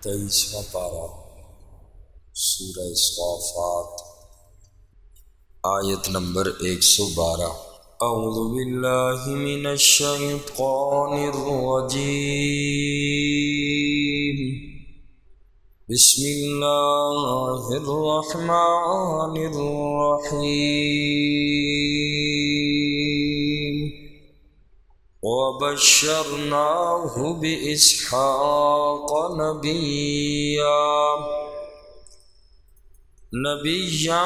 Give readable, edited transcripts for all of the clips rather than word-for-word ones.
23واں پارہ سورہ صافات آیت نمبر 112۔ اعوذ باللہ من الشیطان الرجیم، بسم اللہ الرحمن الرحیم۔ وبشرناہ بإسحاق نبیا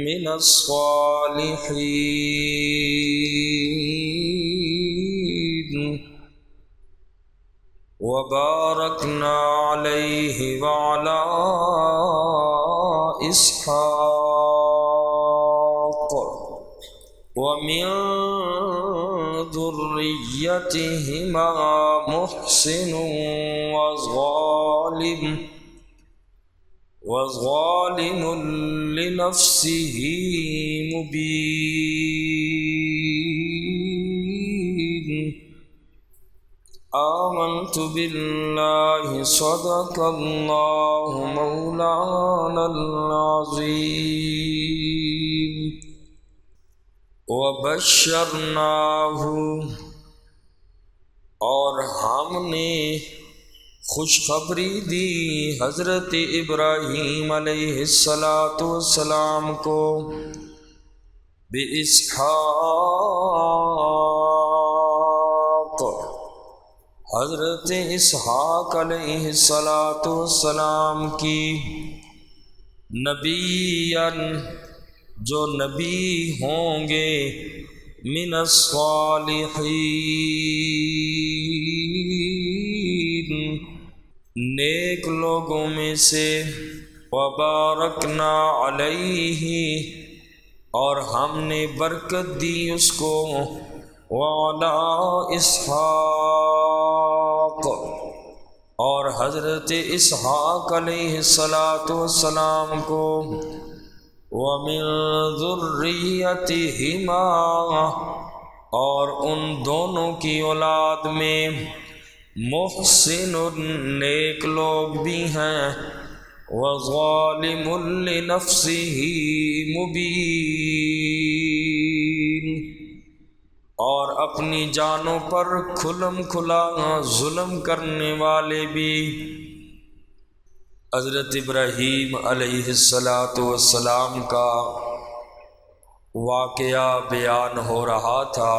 من الصالحین، وبارکنا علیہ وعلی اسحاق ومن ذریتہما محسن وظالم لنفسہ مبین۔ آمنت باللہ صدق اللہ مولانا العظیم۔ وبشرناہ، اور ہم نے خوشخبری دی حضرت ابراہیم علیہ السلام کو بإسحاق، حضرت اسحاق علیہ السلام کی، نبیًا، جو نبی ہوں گے، من الصالحین، نیک لوگوں میں سے، وبارکنا علیہ، اور ہم نے برکت دی اس کو، وعلی اسحاق، اور حضرت اسحاق علیہ السلام کو، ومن ذریتہما، اور ان دونوں کی اولاد میں، محسن، نیک لوگ بھی ہیں، وظالم لنفسہ مبین، اور اپنی جانوں پر کھلم کھلا ظلم کرنے والے بھی۔ حضرت ابراہیم علیہ السلام کا واقعہ بیان ہو رہا تھا،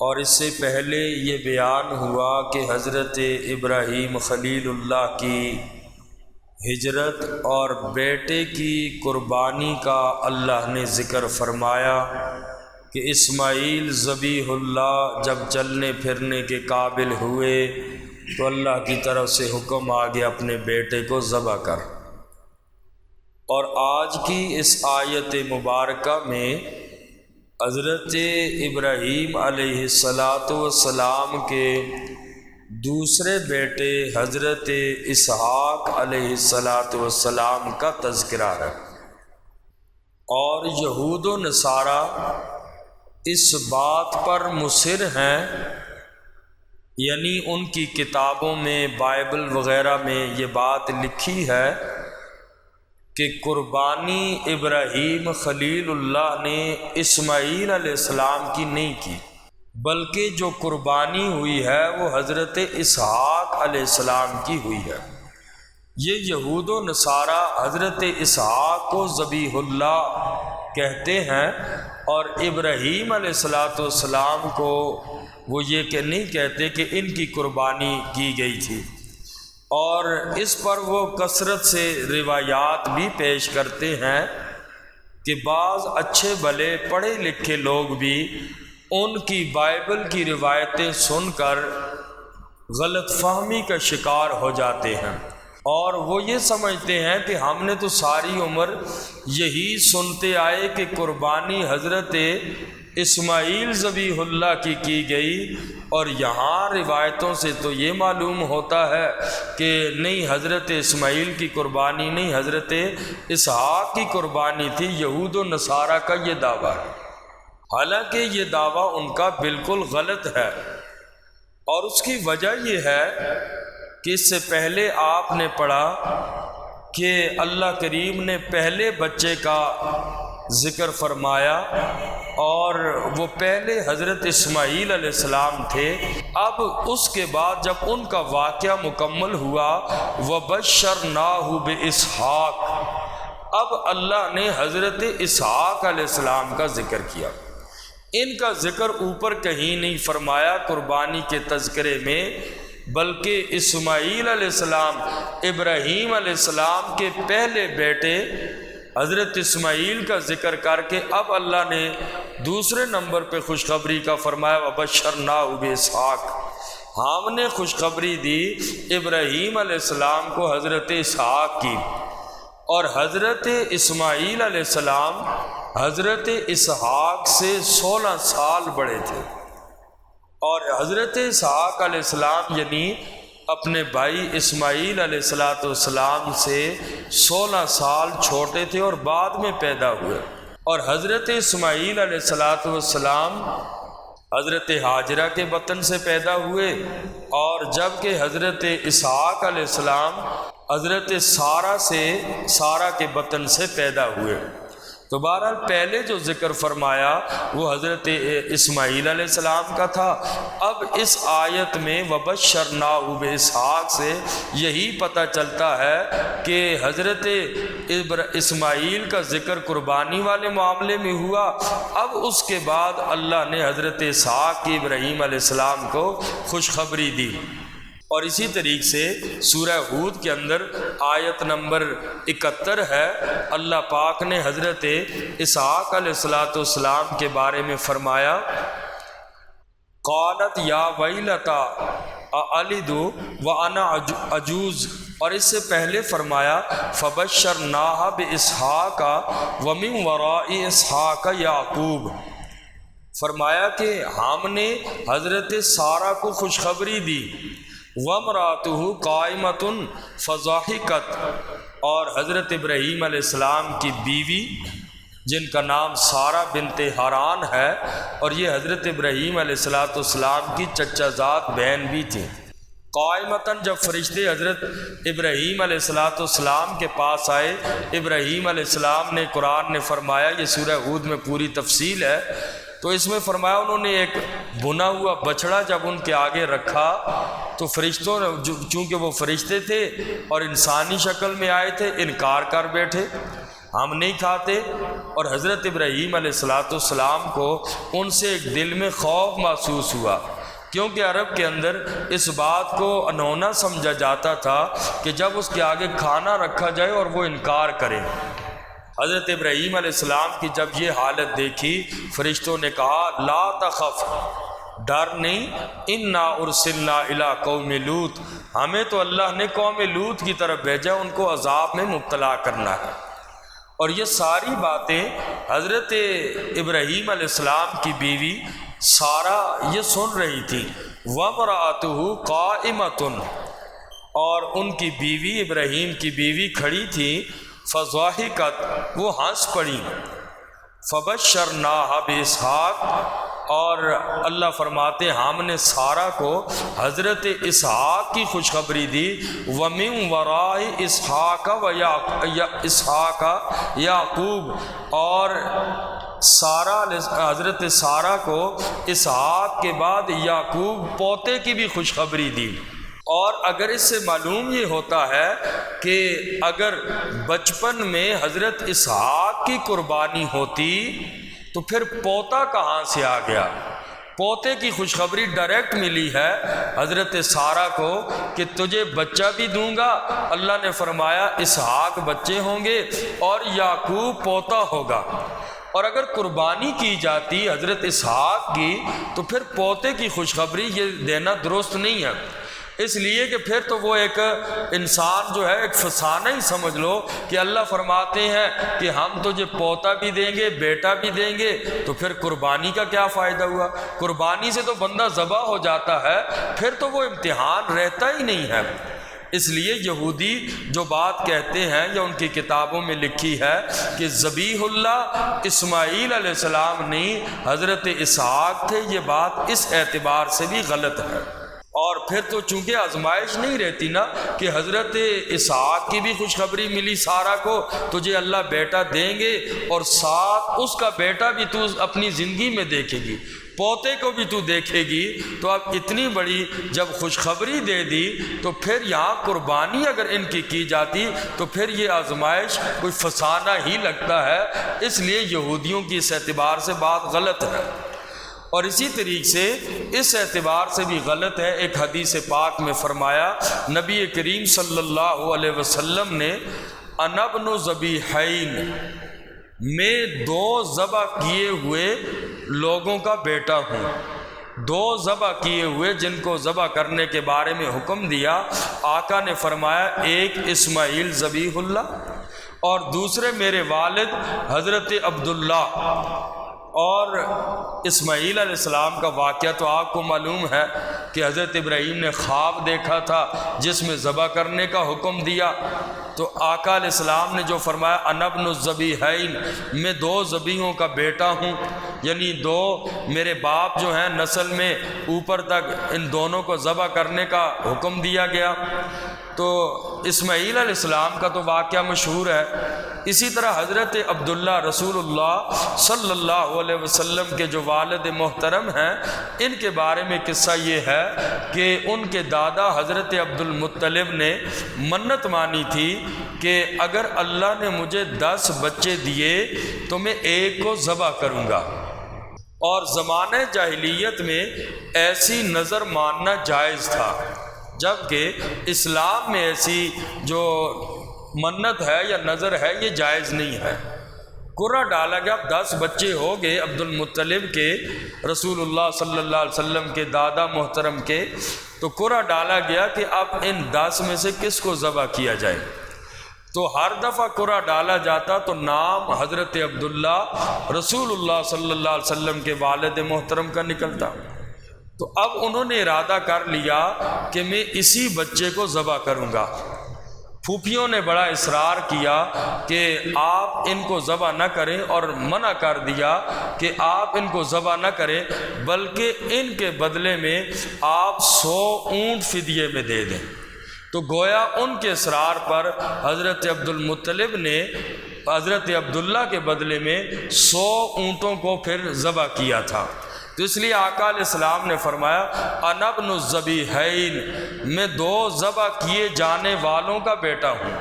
اور اس سے پہلے یہ بیان ہوا کہ حضرت ابراہیم خلیل اللہ کی ہجرت اور بیٹے کی قربانی کا اللہ نے ذکر فرمایا کہ اسماعیل ذبیح اللہ جب چلنے پھرنے کے قابل ہوئے تو اللہ کی طرف سے حکم آ گیا اپنے بیٹے کو ذبح کر۔ اور آج کی اس آیت مبارکہ میں حضرت ابراہیم علیہ السلام کے دوسرے بیٹے حضرت اسحاق علیہ السلام کا تذکرہ ہے، اور یہود و نصارہ اس بات پر مصر ہیں، یعنی ان کی کتابوں میں، بائبل وغیرہ میں یہ بات لکھی ہے کہ قربانی ابراہیم خلیل اللہ نے اسماعیل علیہ السلام کی نہیں کی، بلکہ جو قربانی ہوئی ہے وہ حضرت اسحاق علیہ السلام کی ہوئی ہے۔ یہ یہود و نصارہ حضرت اسحاق کو ذبیح اللہ کہتے ہیں، اور ابراہیم علیہ السلام کو وہ یہ کہ نہیں کہتے کہ ان کی قربانی کی گئی تھی، اور اس پر وہ کثرت سے روایات بھی پیش کرتے ہیں کہ بعض اچھے بھلے پڑھے لکھے لوگ بھی ان کی بائبل کی روایتیں سن کر غلط فہمی کا شکار ہو جاتے ہیں، اور وہ یہ سمجھتے ہیں کہ ہم نے تو ساری عمر یہی سنتے آئے کہ قربانی حضرت اسماعیل ذبیح اللہ کی گئی، اور یہاں روایتوں سے تو یہ معلوم ہوتا ہے کہ نہیں، حضرت اسماعیل کی قربانی نہیں، حضرت اسحاق کی قربانی تھی۔ یہود و نصارہ کا یہ دعویٰ ہے، حالانکہ یہ دعویٰ ان کا بالکل غلط ہے، اور اس کی وجہ یہ ہے کہ اس سے پہلے آپ نے پڑھا کہ اللہ کریم نے پہلے بچے کا ذکر فرمایا اور وہ پہلے حضرت اسماعیل علیہ السلام تھے۔ اب اس کے بعد جب ان کا واقعہ مکمل ہوا وَبَشَّرْنَاهُ بِإِسْحَاقَ، اب اللہ نے حضرت اسحاق علیہ السلام کا ذکر کیا۔ ان کا ذکر اوپر کہیں نہیں فرمایا قربانی کے تذکرے میں، بلکہ اسماعیل علیہ السلام ابراہیم علیہ السلام کے پہلے بیٹے حضرت اسماعیل کا ذکر کر کے اب اللہ نے دوسرے نمبر پہ خوشخبری کا فرمایا وَبَشَّرْنَاهُ بِإِسْحَاقَ، ہم نے خوشخبری دی ابراہیم علیہ السلام کو حضرت اسحاق کی، اور حضرت اسماعیل علیہ السلام حضرت اسحاق سے 16 سال بڑے تھے، اور حضرت اسحاق علیہ السلام یعنی اپنے بھائی اسماعیل علیہ السلام سے 16 سال چھوٹے تھے اور بعد میں پیدا ہوئے، اور حضرت اسماعیل علیہ السلام حضرت حاجرہ کے بطن سے پیدا ہوئے، اور جب کہ حضرت اسحاق علیہ السلام حضرت سارہ کے بطن سے پیدا ہوئے۔ تو بہرحال پہلے جو ذکر فرمایا وہ حضرت اسماعیل علیہ السلام کا تھا۔ اب اس آیت میں وَبَشَّرْنَاهُ بِإِسْحَاقَ سے یہی پتہ چلتا ہے کہ حضرت اسماعیل کا ذکر قربانی والے معاملے میں ہوا، اب اس کے بعد اللہ نے حضرت اسحاق کی ابراہیم علیہ السلام کو خوشخبری دی۔ اور اسی طریقے سے سورہ ہود کے اندر آیت نمبر 71 ہے، اللہ پاک نے حضرت اسحاق علیہ السلام کے بارے میں فرمایا قالت یا ویلتا اَأَلِدُ وَأَنَا عجوز، اور اس سے پہلے فرمایا فَبَشَّرْنَاهَا بِإِسْحَاقَ وَمِن وَرَاءِ إِسْحَاقَ یعقوب، فرمایا کہ ہم نے حضرت سارہ کو خوشخبری دی، وَامْرَأَتُهُ قَائِمَةٌ فَضَحِكَتْ، اور حضرت ابراہیم علیہ السلام کی بیوی جن کا نام سارہ بنت حران ہے، اور یہ حضرت ابراہیم علیہ السلام کی چچا زاد بہن بھی تھی۔ قائمتاً، جب فرشتے حضرت ابراہیم علیہ السلام کے پاس آئے، ابراہیم علیہ السلام نے قرآن نے فرمایا، یہ سورہ ہود میں پوری تفصیل ہے، تو اس میں فرمایا انہوں نے ایک بنا ہوا بچڑا جب ان کے آگے رکھا تو فرشتوں نے، چونکہ وہ فرشتے تھے اور انسانی شکل میں آئے تھے، انکار کر بیٹھے، ہم نہیں کھاتے۔ اور حضرت ابراہیم علیہ السلام کو ان سے ایک دل میں خوف محسوس ہوا، کیونکہ عرب کے اندر اس بات کو انونا سمجھا جاتا تھا کہ جب اس کے آگے کھانا رکھا جائے اور وہ انکار کرے۔ حضرت ابراہیم علیہ السلام کی جب یہ حالت دیکھی، فرشتوں نے کہا لا تخف، ڈر نہیں، انا ارسلنا الی قوم لوط، ہمیں تو اللہ نے قوم لوط کی طرف بھیجا، ان کو عذاب میں مبتلا کرنا ہے۔ اور یہ ساری باتیں حضرت ابراہیم علیہ السلام کی بیوی سارہ یہ سن رہی تھی، وَامْرَأَتُهُ قَائِمَةٌ، اور ان کی بیوی ابراہیم کی بیوی کھڑی تھی، فَضَحِكَتْ، وہ ہنس پڑی، فَبَشَّرْنَاهَا بِإِسْحَاقَ، اور اللہ فرماتے ہم نے سارہ کو حضرت اسحاق کی خوشخبری دی، وَمِن وَرَاءِ إِسْحَاقَ یعقوب، اور حضرت سارہ کو اسحاق کے بعد یعقوب پوتے کی بھی خوشخبری دی۔ اور اگر اس سے معلوم یہ ہوتا ہے کہ اگر بچپن میں حضرت اسحاق کی قربانی ہوتی تو پھر پوتا کہاں سے آ گیا؟ پوتے کی خوشخبری ڈائریکٹ ملی ہے حضرت سارہ کو کہ تجھے بچہ بھی دوں گا، اللہ نے فرمایا اسحاق بچے ہوں گے اور یعقوب پوتا ہوگا۔ اور اگر قربانی کی جاتی حضرت اسحاق کی تو پھر پوتے کی خوشخبری یہ دینا درست نہیں ہے، اس لیے کہ پھر تو وہ ایک انسان جو ہے ایک فسانہ ہی سمجھ لو کہ اللہ فرماتے ہیں کہ ہم تجھے پوتا بھی دیں گے بیٹا بھی دیں گے، تو پھر قربانی کا کیا فائدہ ہوا؟ قربانی سے تو بندہ ذبح ہو جاتا ہے، پھر تو وہ امتحان رہتا ہی نہیں ہے۔ اس لیے یہودی جو بات کہتے ہیں یا ان کی کتابوں میں لکھی ہے کہ ذبیح اللہ اسماعیل علیہ السلام نہیں حضرت اسحاق تھے، یہ بات اس اعتبار سے بھی غلط ہے۔ اور پھر تو چونکہ آزمائش نہیں رہتی نا کہ حضرت اسحاق کی بھی خوشخبری ملی سارہ کو، تجھے اللہ بیٹا دیں گے اور ساتھ اس کا بیٹا بھی تو اپنی زندگی میں دیکھے گی، پوتے کو بھی تو دیکھے گی، تو اب اتنی بڑی جب خوشخبری دے دی تو پھر یہاں قربانی اگر ان کی جاتی تو پھر یہ آزمائش کوئی فسانہ ہی لگتا ہے، اس لیے یہودیوں کی اس اعتبار سے بات غلط ہے۔ اور اسی طریقے سے اس اعتبار سے بھی غلط ہے، ایک حدیث پاک میں فرمایا نبی کریم صلی اللہ علیہ وسلم نے انا ابن ذبیحین، میں 2 ذبح کیے ہوئے لوگوں کا بیٹا ہوں، 2 ذبح کیے ہوئے جن کو ذبح کرنے کے بارے میں حکم دیا، آقا نے فرمایا ایک اسماعیل ذبیح اللہ اور دوسرے میرے والد حضرت عبداللہ۔ اور اسماعیل علیہ السلام کا واقعہ تو آپ کو معلوم ہے کہ حضرت ابراہیم نے خواب دیکھا تھا جس میں ذبح کرنے کا حکم دیا، تو آقا علیہ السلام نے جو فرمایا انا ابن الذبیحین، میں 2 ذبیحوں کا بیٹا ہوں، یعنی 2 میرے باپ جو ہیں نسل میں اوپر تک ان دونوں کو ذبح کرنے کا حکم دیا گیا۔ تو اسماعیل علیہ السلام کا تو واقعہ مشہور ہے، اسی طرح حضرت عبداللہ رسول اللہ صلی اللہ علیہ وسلم کے جو والد محترم ہیں، ان کے بارے میں قصہ یہ ہے کہ ان کے دادا حضرت عبد المطلب نے منت مانی تھی کہ اگر اللہ نے مجھے 10 بچے دیے تو میں ایک کو ذبح کروں گا، اور زمانہ جاہلیت میں ایسی نظر ماننا جائز تھا، جبکہ اسلام میں ایسی جو منت ہے یا نظر ہے یہ جائز نہیں ہے۔ قرعہ ڈالا گیا، 10 بچے ہو گئے عبد المطلب کے، رسول اللہ صلی اللہ علیہ وسلم کے دادا محترم کے، تو قرعہ ڈالا گیا کہ اب ان 10 میں سے کس کو ذبح کیا جائے۔ تو ہر دفعہ قرعہ ڈالا جاتا تو نام حضرت عبداللہ رسول اللہ صلی اللہ علیہ وسلم کے والد محترم کا نکلتا۔ تو اب انہوں نے ارادہ کر لیا کہ میں اسی بچے کو ذبح کروں گا۔ پھوپھیوں نے بڑا اصرار کیا کہ آپ ان کو ذبح نہ کریں، اور منع کر دیا کہ آپ ان کو ذبح نہ کریں، بلکہ ان کے بدلے میں آپ 100 اونٹ فدیے میں دے دیں۔ تو گویا ان کے اصرار پر حضرت عبد المطلب نے حضرت عبداللہ کے بدلے میں 100 اونٹوں کو پھر ذبح کیا تھا۔ تو اس لیے آقا علیہ السلام نے فرمایا انا ابن الذبیحین، میں 2 ذبح کیے جانے والوں کا بیٹا ہوں،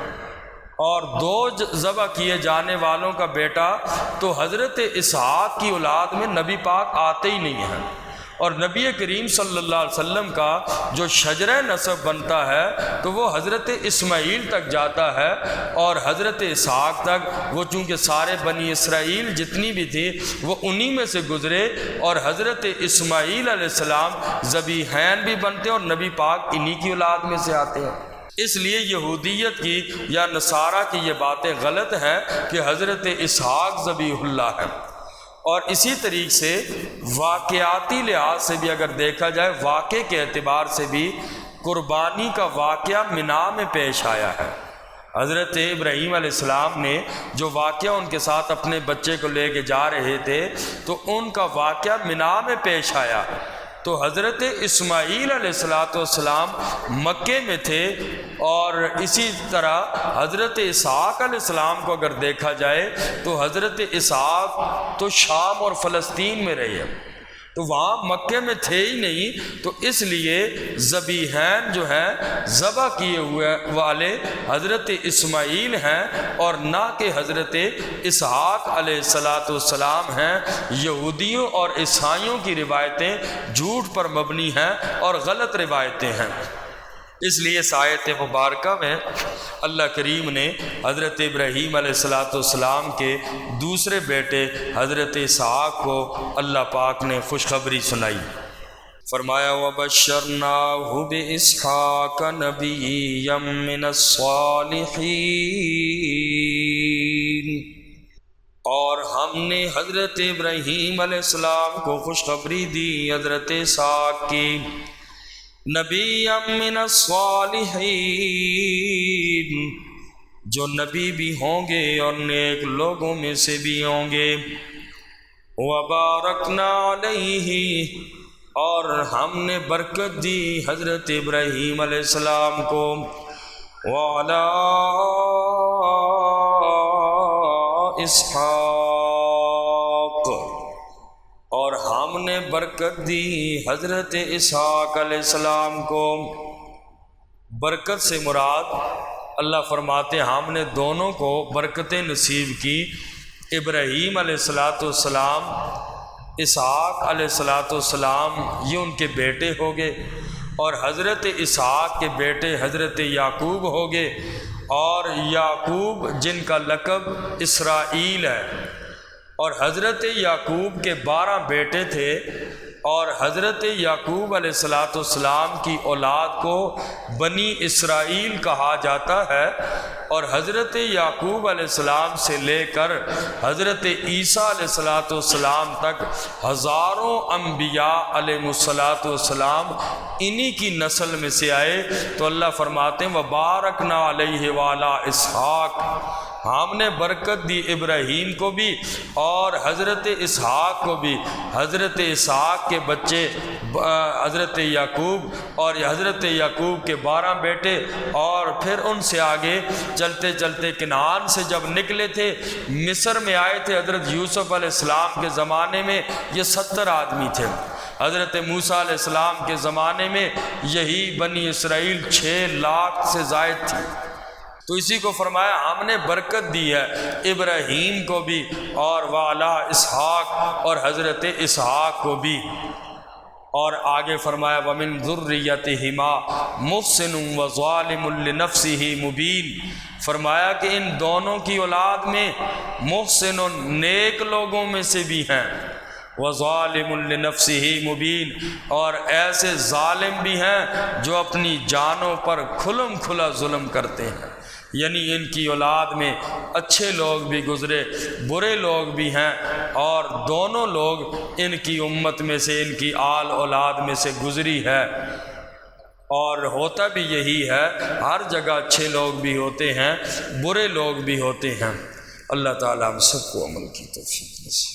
اور 2 ذبح کیے جانے والوں کا بیٹا تو حضرت اسحاق کی اولاد میں نبی پاک آتے ہی نہیں ہیں، اور نبی کریم صلی اللہ علیہ وسلم کا جو شجرہ نسب بنتا ہے تو وہ حضرت اسماعیل تک جاتا ہے، اور حضرت اسحاق تک وہ چونکہ سارے بنی اسرائیل جتنی بھی تھی وہ انہی میں سے گزرے، اور حضرت اسماعیل علیہ السلام ذبیحین بھی بنتے ہیں اور نبی پاک انہی کی اولاد میں سے آتے ہیں۔ اس لیے یہودیت کی یا نصارہ کی یہ باتیں غلط ہیں کہ حضرت اسحاق ذبیح اللہ ہے۔ اور اسی طریقے سے واقعاتی لحاظ سے بھی اگر دیکھا جائے، واقعے کے اعتبار سے بھی قربانی کا واقعہ منا میں پیش آیا ہے۔ حضرت ابراہیم علیہ السلام نے جو واقعہ ان کے ساتھ اپنے بچے کو لے کے جا رہے تھے تو ان کا واقعہ منا میں پیش آیا۔ تو حضرت اسماعیل علیہ السلام مکے میں تھے، اور اسی طرح حضرت اسحاق علیہ السلام کو اگر دیکھا جائے تو حضرت اسحاق تو شام اور فلسطین میں رہے، تو وہاں مکے میں تھے ہی نہیں، تو اس لیے ذبیحین جو ہیں ذبح کیے ہوئے والے حضرت اسماعیل ہیں، اور نہ کہ حضرت اسحاق علیہ السلام ہیں۔ یہودیوں اور عیسائیوں کی روایتیں جھوٹ پر مبنی ہیں اور غلط روایتیں ہیں۔ اس لیے اس آیت مبارکہ میں اللہ کریم نے حضرت ابراہیم علیہ السلام کے دوسرے بیٹے حضرت اسحاق کو اللہ پاک نے خوشخبری سنائی۔ فرمایا وَبَشَّرْنَاهُ بِإِسْحَاقَ نَبِيًّا مِّنَ الصَّالِحِينَ، اور ہم نے حضرت ابراہیم علیہ السلام کو خوشخبری دی حضرت اسحاق کی، نبی من الصالحین، جو نبی بھی ہوں گے اور نیک لوگوں میں سے بھی ہوں گے۔ وبارکنا علیہ، اور ہم نے برکت دی حضرت ابراہیم علیہ السلام کو، وعلی اسحاق، اور ہم نے برکت دی حضرت اسحاق علیہ السلام کو۔ برکت سے مراد اللہ فرماتے ہیں ہم نے دونوں کو برکتیں نصیب کی، ابراہیم علیہ السلام، اسحاق علیہ السلام، یہ ان کے بیٹے ہو گئے، اور حضرت اسحاق کے بیٹے حضرت یعقوب ہو گئے، اور یعقوب جن کا لقب اسرائیل ہے، اور حضرت یعقوب کے 12 بیٹے تھے، اور حضرت یعقوب علیہ السلام کی اولاد کو بنی اسرائیل کہا جاتا ہے، اور حضرت یعقوب علیہ السلام سے لے کر حضرت عیسیٰ علیہ السلام تک ہزاروں انبیاء علیہ السلام انہی کی نسل میں سے آئے۔ تو اللہ فرماتے ہیں وَبَارَكْنَا عَلَيْهِ وَعَلَىٰ اسحاق، ہم نے برکت دی ابراہیم کو بھی اور حضرت اسحاق کو بھی، حضرت اسحاق کے بچے حضرت یعقوب، اور حضرت یعقوب کے 12 بیٹے، اور پھر ان سے آگے چلتے چلتے کنعان سے جب نکلے تھے، مصر میں آئے تھے حضرت یوسف علیہ السلام کے زمانے میں، یہ 70 آدمی تھے۔ حضرت موسیٰ علیہ السلام کے زمانے میں یہی بنی اسرائیل 6 لاکھ سے زائد تھی۔ تو اسی کو فرمایا ہم نے برکت دی ہے ابراہیم کو بھی، اور وعلی اسحاق، اور حضرت اسحاق کو بھی۔ اور آگے فرمایا وَمِن ذُرِّيَّتِهِمَا مُحْسِنٌ وَظَالِمٌ لِّنَفْسِهِ مُبِينٌ، فرمایا کہ ان دونوں کی اولاد میں محسن نیک لوگوں میں سے بھی ہیں، وَظَالِمٌ لِّنَفْسِهِ مُبِينٌ، اور ایسے ظالم بھی ہیں جو اپنی جانوں پر کھلم کھلا ظلم کرتے ہیں۔ یعنی ان کی اولاد میں اچھے لوگ بھی گزرے، برے لوگ بھی ہیں، اور دونوں لوگ ان کی امت میں سے، ان کی آل اولاد میں سے گزری ہے۔ اور ہوتا بھی یہی ہے، ہر جگہ اچھے لوگ بھی ہوتے ہیں، برے لوگ بھی ہوتے ہیں۔ اللہ تعالیٰ ہم سب کو عمل کی توفیق دے۔